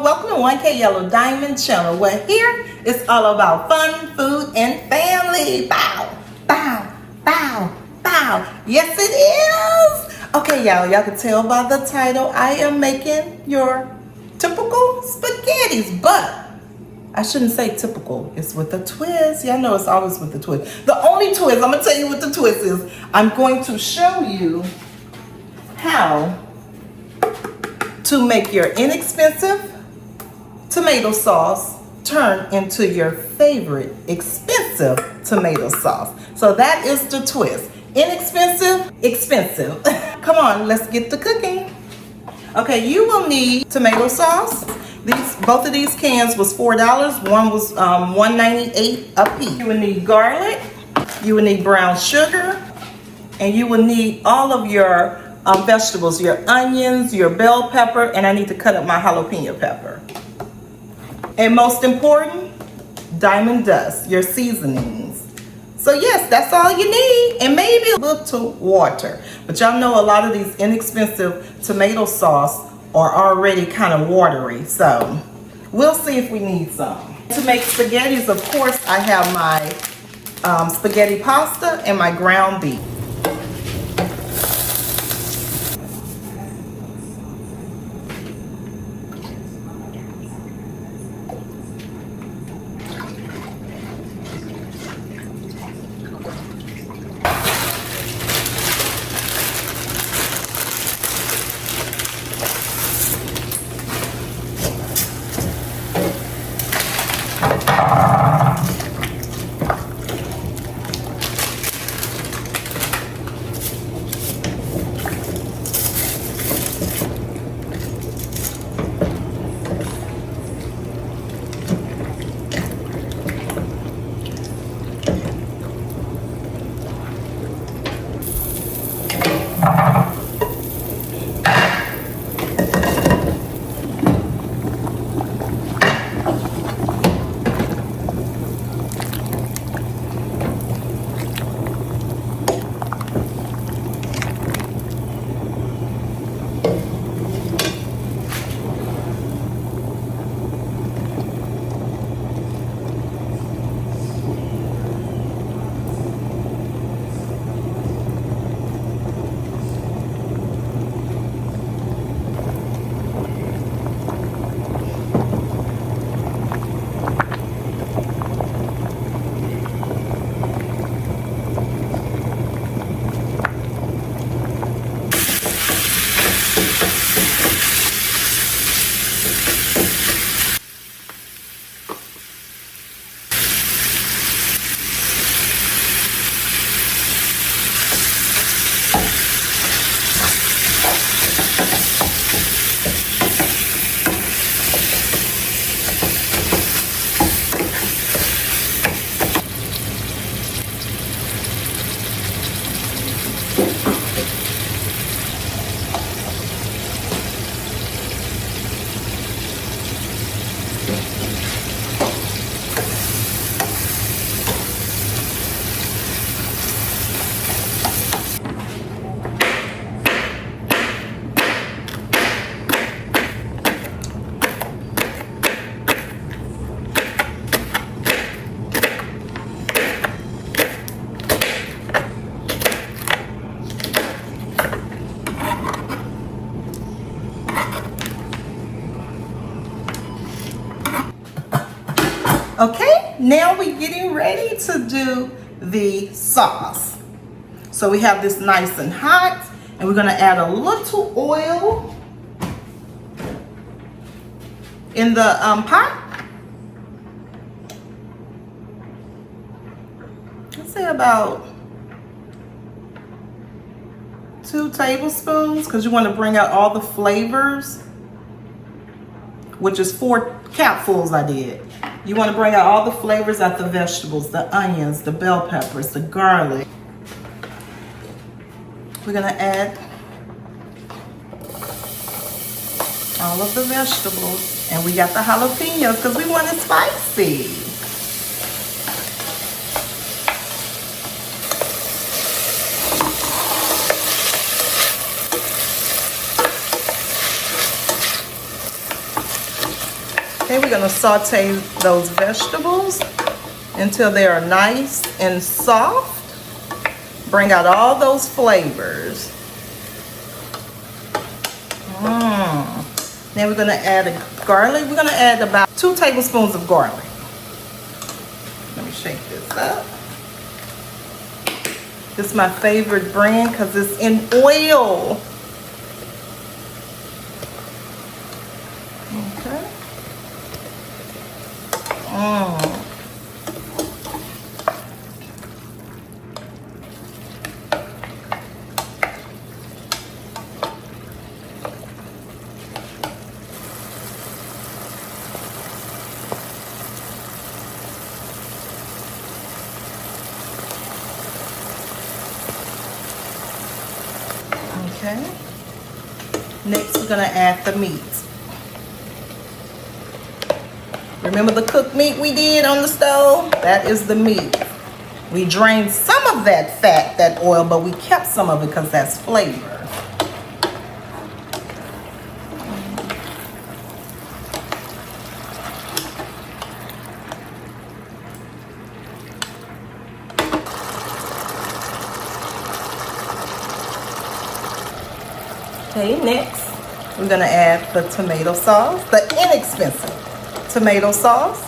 Welcome to 1K Yellowdiamond channel, where here it's all about fun, food, and family. Bow, bow, bow, bow. Yes, it is. Okay, y'all can tell by the title, I am making your typical spaghettis, but I shouldn't say typical. It's with a twist. Y'all know it's always with the twist. The only twist, I'm gonna tell you what the twist is. I'm going to show you how to make your inexpensive tomato sauce turn into your favorite expensive tomato sauce. So that is the twist. Inexpensive, expensive. Come on, let's get to cooking. Okay, you will need tomato sauce. Both of these cans was $4. One was $1.98 a piece. You will need garlic. You will need brown sugar. And you will need all of your vegetables, your onions, your bell pepper, and I need to cut up my jalapeno pepper. And most important, diamond dust, your seasonings. So yes, that's all you need, and maybe a little water. But y'all know a lot of these inexpensive tomato sauce are already kind of watery, so we'll see if we need some. To make spaghettis, of course, I have my spaghetti pasta and my ground beef. Okay, now we're getting ready to do the sauce. So we have this nice and hot, and we're gonna add a little oil in the pot. Let's say about 2 tablespoons, because you want to bring out all the flavors, which is 4 capfuls I did. You want to bring out all the flavors out the vegetables, the onions, the bell peppers, the garlic. We're going to add all of the vegetables. And we got the jalapenos because we want it spicy. gonna saute those vegetables until they are nice and soft. Bring out all those flavors. Then we're gonna add garlic. We're gonna add about 2 tablespoons of garlic. Let me shake this up. This is my favorite brand because it's in oil. Okay. Okay. Next, we're gonna add the meat. Remember the cooked meat we did on the stove? That is the meat. We drained some of that fat, that oil, but we kept some of it because that's flavor. Okay, next we're gonna add the tomato sauce, the inexpensive tomato sauce.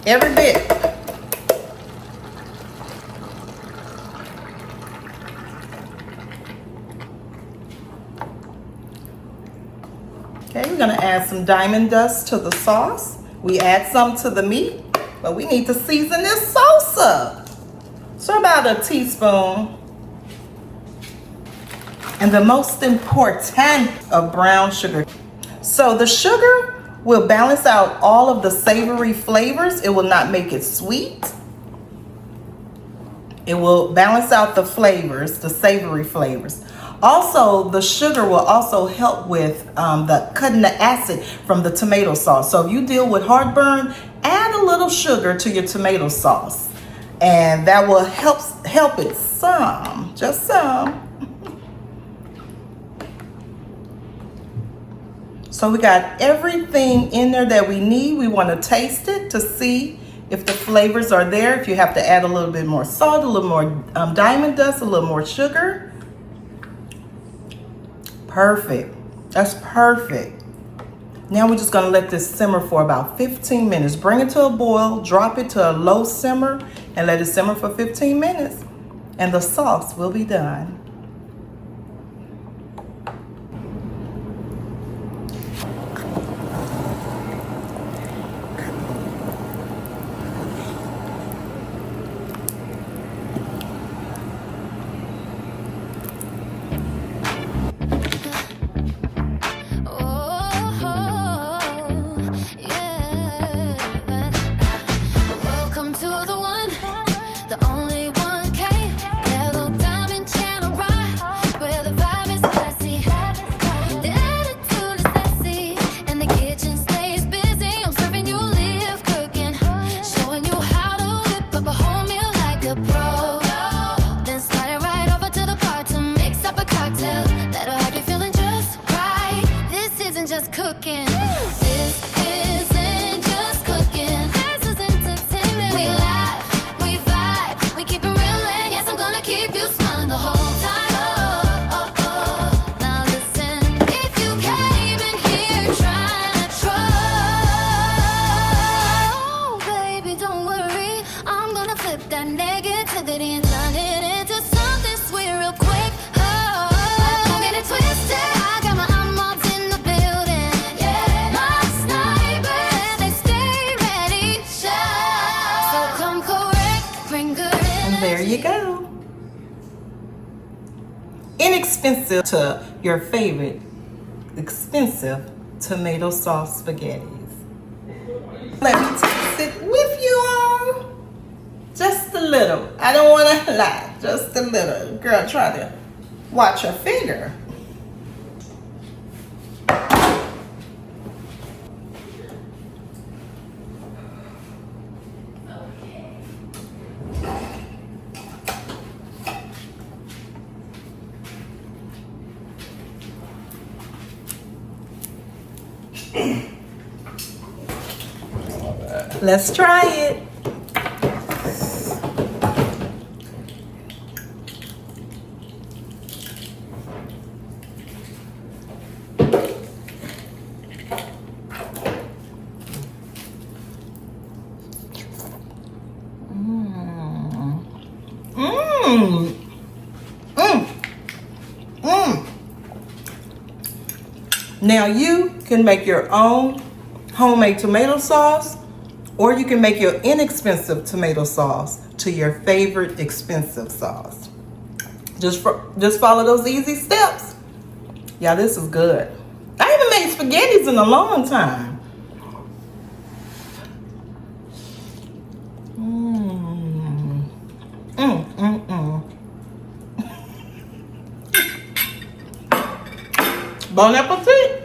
Every bit. Okay, we're gonna add some diamond dust to the sauce. We add some to the meat, but we need to season this sauce up. So about a teaspoon. And the most important of brown sugar. So the sugar will balance out all of the savory flavors. It will not make it sweet. It will balance out the flavors, the savory flavors. Also, the sugar will also help with cutting the acid from the tomato sauce. So if you deal with heartburn, add a little sugar to your tomato sauce. And that will help it some, just some. So we got everything in there that we need. We want to taste it to see if the flavors are there. If you have to add a little bit more salt, a little more diamond dust, a little more sugar. Perfect. That's perfect. Now we're just going to let this simmer for about 15 minutes. Bring it to a boil, drop it to a low simmer, and let it simmer for 15 minutes. And the sauce will be done. There you go. Inexpensive to your favorite expensive tomato sauce spaghettis. Let me taste it with you all. Just a little. I don't want to lie. Just a little. Girl, try to watch your finger. Let's try it. Now you can make your own homemade tomato sauce, or you can make your inexpensive tomato sauce to your favorite expensive sauce. Just follow those easy steps. Yeah, this is good. I haven't made spaghettis in a long time. Bon appetit.